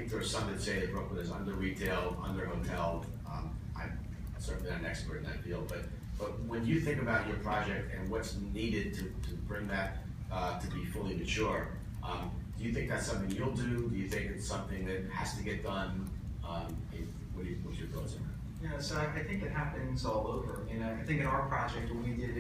think there are some that say that Brooklyn is under retail, under hotel. I'm certainly not an expert in that field, but when you think about your project and what's needed to bring that to be fully mature, do you think that's something you'll do? Do you think it's something that has to get done? What's your thoughts on that? Yeah, so I think it happens all over. I mean, I think in our project, what we did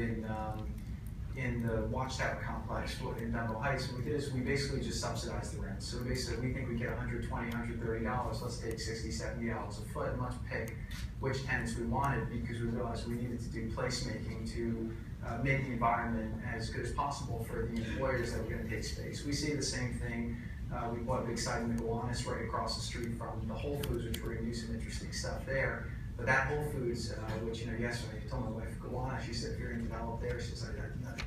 in the Watchtower complex in Dunville Heights, what we did is we basically just subsidized the rent. So basically, we think we get $120, $130. Let's take $60, $70 a foot, and let's pick which tenants we wanted, because we realized we needed to do placemaking to make the environment as good as possible for the employers that were going to take space. We see the same thing. We bought a big site in the Gowanus right across the street from the Whole Foods, which we're going to do some interesting stuff there. But that Whole Foods, which, yesterday I told my wife, Gowanus, she said, if you're going to develop there, she said,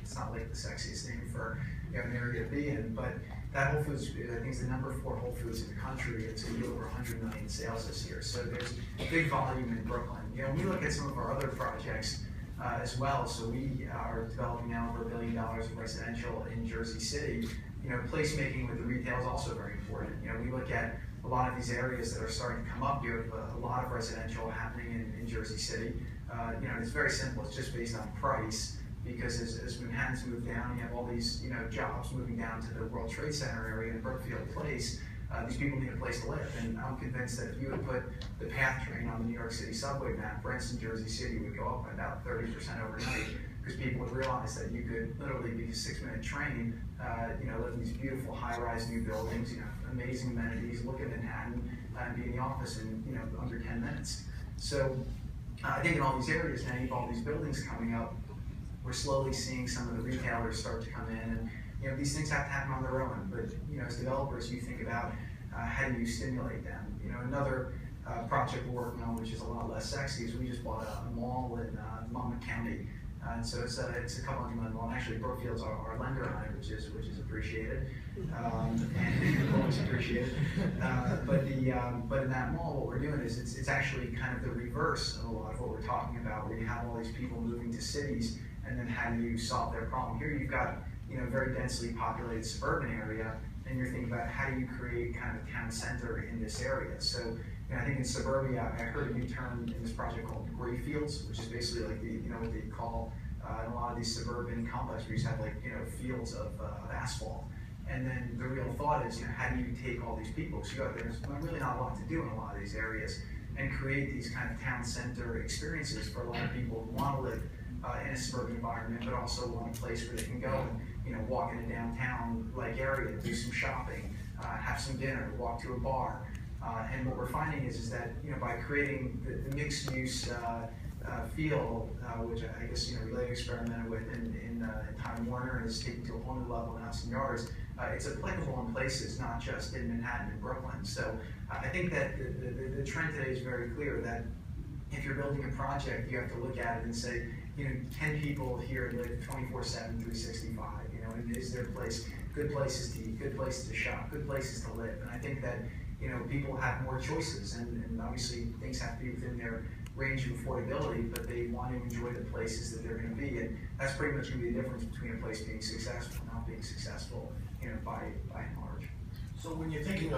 it's not like the sexiest name for an area to be in. But that Whole Foods, I think, is the #4 Whole Foods in the country. It's going to do over 100 million in sales this year. So there's big volume in Brooklyn. We look at some of our other projects as well. So we are developing now over $1 billion of residential in Jersey City. Placemaking with the retail is also very important. We look at a lot of these areas that are starting to come up. You have a lot of residential happening in Jersey City. It's very simple. It's just based on price, because as Manhattan's moved down, you have all these jobs moving down to the World Trade Center area in Brookfield Place. These people need a place to live, and I'm convinced that if you would put the PATH train on the New York City subway map, rents in Jersey City would go up by about 30% overnight, because people would realize that you could literally be a 6-minute train, live in these beautiful high-rise new buildings, amazing amenities, look at Manhattan, and be in the office in under 10 minutes. So I think in all these areas now, you have all these buildings coming up. We're slowly seeing some of the retailers start to come in, and these things have to happen on their own. But as developers, you think about how do you stimulate them. Another project we're working on, which is a lot less sexy, is we just bought a mall in Monmouth County. And so it's a couple $100 million mall. Actually, Brookfield's our lender on it, which is appreciated, and always appreciated. But in that mall, what we're doing is it's actually kind of the reverse of a lot of what we're talking about, where you have all these people moving to cities, and then how do you solve their problem? Here you've got a very densely populated suburban area, and you're thinking about how do you create kind of a town center in this area. So I think in suburbia, I heard a new term in this project called gray fields, which is basically like what they call in a lot of these suburban complexes, where you just have fields of asphalt. And then the real thought is, how do you take all these people? Because there's really not a lot to do in a lot of these areas, and create these kind of town center experiences for a lot of people who want to live in a suburban environment, but also want a place where they can go and walk in a downtown-like area, do some shopping, have some dinner, walk to a bar. And what we're finding is that by creating the mixed-use feel, which I guess we later experimented with in Time Warner, and is taken to a whole new level in Hudson Yards. It's applicable in places, not just in Manhattan and Brooklyn. So I think that the trend today is very clear that if you're building a project, you have to look at it and say, can people here live 24/7, 365? And is there a place, good places to eat, good places to shop, good places to live? And I think that people have more choices, and obviously things have to be within their range of affordability, but they want to enjoy the places that they're going to be, and that's pretty much going to be the difference between a place being successful and not being successful, by and large. So when you're thinking of